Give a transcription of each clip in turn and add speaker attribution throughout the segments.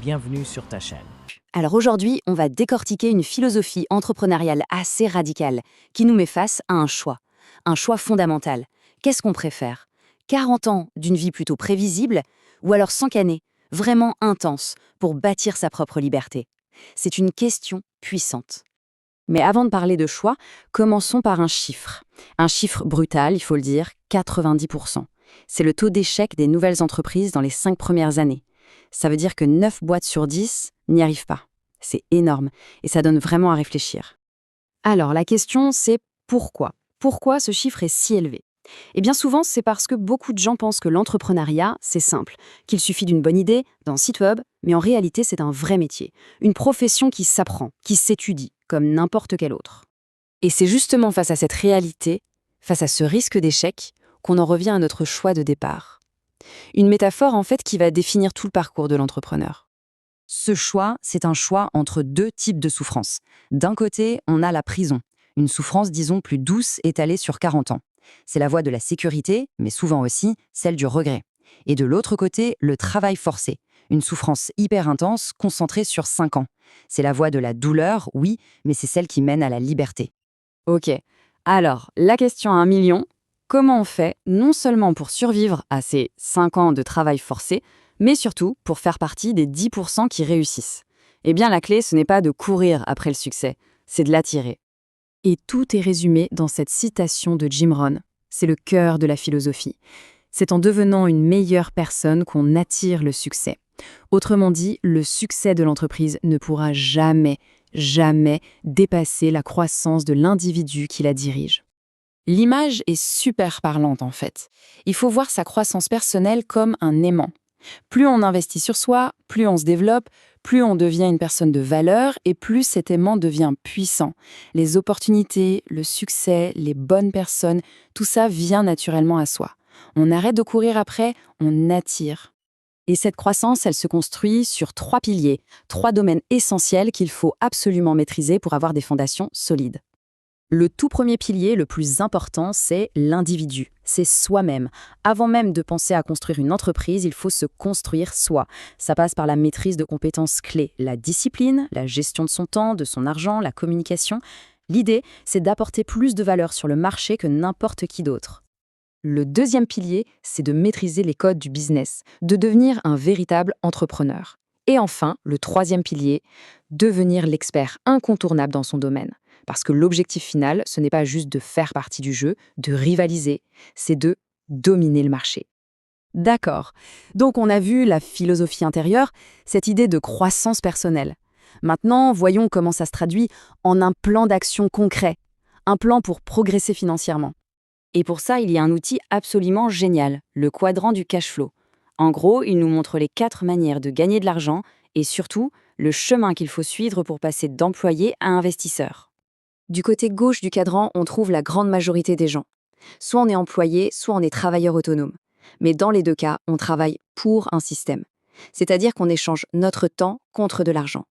Speaker 1: bienvenue sur ta chaîne.
Speaker 2: Alors aujourd'hui, on va décortiquer une philosophie entrepreneuriale assez radicale qui nous met face à un choix fondamental. Qu'est-ce qu'on préfère? 40 ans d'une vie plutôt prévisible ou alors 100 années, vraiment intenses, pour bâtir sa propre liberté? C'est une question puissante. Mais avant de parler de choix, commençons par un chiffre. Un chiffre brutal, il faut le dire, 90%. C'est le taux d'échec des nouvelles entreprises dans les 5 premières années. Ça veut dire que 9 boîtes sur 10 n'y arrivent pas. C'est énorme et ça donne vraiment à réfléchir. Alors la question c'est pourquoi? Pourquoi ce chiffre est si élevé? Eh bien souvent c'est parce que beaucoup de gens pensent que l'entrepreneuriat c'est simple, qu'il suffit d'une bonne idée, d'un site web, mais en réalité c'est un vrai métier, une profession qui s'apprend, qui s'étudie, comme n'importe quelle autre. Et c'est justement face à cette réalité, face à ce risque d'échec, qu'on en revient à notre choix de départ. Une métaphore en fait qui va définir tout le parcours de l'entrepreneur. Ce choix, c'est un choix entre deux types de souffrance. D'un côté, on a la prison, une souffrance disons plus douce étalée sur 40 ans. C'est la voie de la sécurité, mais souvent aussi celle du regret. Et de l'autre côté, le travail forcé, une souffrance hyper intense concentrée sur 5 ans. C'est la voie de la douleur, oui, mais c'est celle qui mène à la liberté. Ok, alors la question à 1 million, comment on fait non seulement pour survivre à ces 5 ans de travail forcé, mais surtout pour faire partie des 10% qui réussissent? Eh bien la clé, ce n'est pas de courir après le succès, c'est de l'attirer. Et tout est résumé dans cette citation de Jim Rohn. C'est le cœur de la philosophie. C'est en devenant une meilleure personne qu'on attire le succès. Autrement dit, le succès de l'entreprise ne pourra jamais dépasser la croissance de l'individu qui la dirige. L'image est super parlante en fait. Il faut voir sa croissance personnelle comme un aimant. Plus on investit sur soi, plus on se développe, plus on devient une personne de valeur et plus cet aimant devient puissant. Les opportunités, le succès, les bonnes personnes, tout ça vient naturellement à soi. On arrête de courir après, on attire. Et cette croissance, elle se construit sur 3 piliers, 3 domaines essentiels qu'il faut absolument maîtriser pour avoir des fondations solides. Le tout premier pilier, le plus important, c'est l'individu, c'est soi-même. Avant même de penser à construire une entreprise, il faut se construire soi. Ça passe par la maîtrise de compétences clés, la discipline, la gestion de son temps, de son argent, la communication. L'idée, c'est d'apporter plus de valeur sur le marché que n'importe qui d'autre. Le deuxième pilier, c'est de maîtriser les codes du business, de devenir un véritable entrepreneur. Et enfin, le troisième pilier, devenir l'expert incontournable dans son domaine. Parce que l'objectif final, ce n'est pas juste de faire partie du jeu, de rivaliser, c'est de dominer le marché. D'accord. Donc on a vu la philosophie intérieure, cette idée de croissance personnelle. Maintenant, voyons comment ça se traduit en un plan d'action concret, un plan pour progresser financièrement. Et pour ça, il y a un outil absolument génial, le quadrant du cash flow. En gros, il nous montre les 4 manières de gagner de l'argent et surtout, le chemin qu'il faut suivre pour passer d'employé à investisseur. Du côté gauche du cadran, on trouve la grande majorité des gens. Soit on est employé, soit on est travailleur autonome. Mais dans les deux cas, on travaille pour un système. C'est-à-dire qu'on échange notre temps contre de l'argent.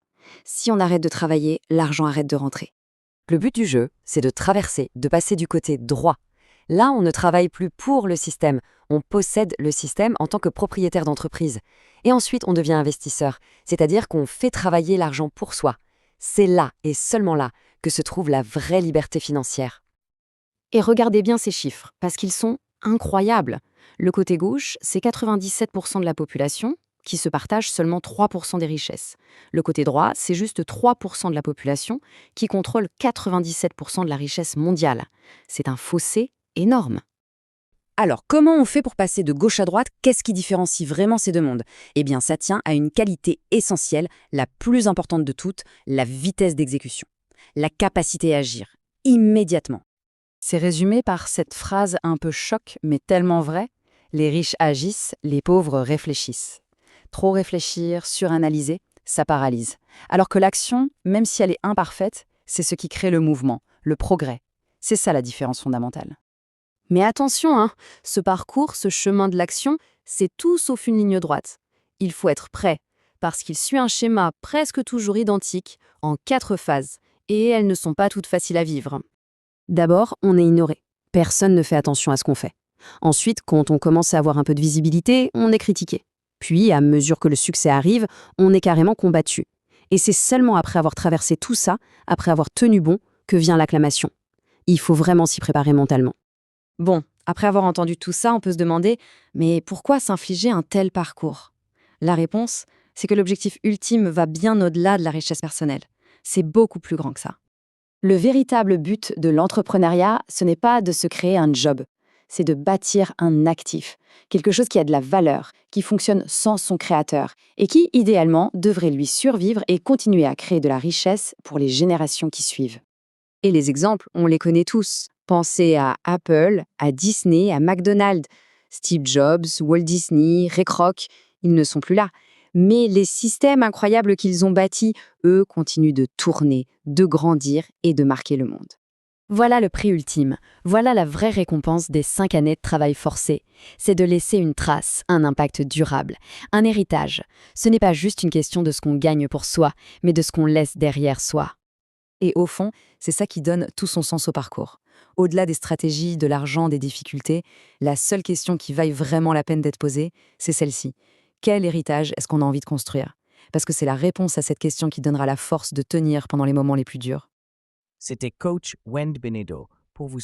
Speaker 2: Si on arrête de travailler, l'argent arrête de rentrer. Le but du jeu, c'est de traverser, de passer du côté droit. Là, on ne travaille plus pour le système, on possède le système en tant que propriétaire d'entreprise. Et ensuite, on devient investisseur, c'est-à-dire qu'on fait travailler l'argent pour soi. C'est là, et seulement là, que se trouve la vraie liberté financière. Et regardez bien ces chiffres, parce qu'ils sont incroyables. Le côté gauche, c'est 97% de la population qui se partage seulement 3% des richesses. Le côté droit, c'est juste 3% de la population qui contrôle 97% de la richesse mondiale. C'est un fossé énorme. Alors, comment on fait pour passer de gauche à droite? Qu'est-ce qui différencie vraiment ces deux mondes? Eh bien, ça tient à une qualité essentielle, la plus importante de toutes, la vitesse d'exécution. La capacité à agir, immédiatement. C'est résumé par cette phrase un peu choc, mais tellement vraie. Les riches agissent, les pauvres réfléchissent. Trop réfléchir, suranalyser, ça paralyse. Alors que l'action, même si elle est imparfaite, c'est ce qui crée le mouvement, le progrès. C'est ça la différence fondamentale. Mais attention, ce parcours, ce chemin de l'action, c'est tout sauf une ligne droite. Il faut être prêt, parce qu'il suit un schéma presque toujours identique, en 4 phases. Et elles ne sont pas toutes faciles à vivre. D'abord, on est ignoré. Personne ne fait attention à ce qu'on fait. Ensuite, quand on commence à avoir un peu de visibilité, on est critiqué. Puis, à mesure que le succès arrive, on est carrément combattu. Et c'est seulement après avoir traversé tout ça, après avoir tenu bon, que vient l'acclamation. Il faut vraiment s'y préparer mentalement. Bon, après avoir entendu tout ça, on peut se demander, mais pourquoi s'infliger un tel parcours? La réponse, c'est que l'objectif ultime va bien au-delà de la richesse personnelle. C'est beaucoup plus grand que ça. Le véritable but de l'entrepreneuriat, ce n'est pas de se créer un job, c'est de bâtir un actif, quelque chose qui a de la valeur, qui fonctionne sans son créateur, et qui, idéalement, devrait lui survivre et continuer à créer de la richesse pour les générations qui suivent. Et les exemples, on les connaît tous. Pensez à Apple, à Disney, à McDonald's. Steve Jobs, Walt Disney, Ray Kroc, ils ne sont plus là. Mais les systèmes incroyables qu'ils ont bâtis, eux, continuent de tourner, de grandir et de marquer le monde. Voilà le prix ultime. Voilà la vraie récompense des 5 années de travail forcé. C'est de laisser une trace, un impact durable, un héritage. Ce n'est pas juste une question de ce qu'on gagne pour soi, mais de ce qu'on laisse derrière soi. Et au fond, c'est ça qui donne tout son sens au parcours. Au-delà des stratégies, de l'argent, des difficultés, la seule question qui vaille vraiment la peine d'être posée, c'est celle-ci. Quel héritage est-ce qu'on a envie de construire? Parce que c'est la réponse à cette question qui donnera la force de tenir pendant les moments les plus durs.
Speaker 1: C'était coach Wend Benedo pour vous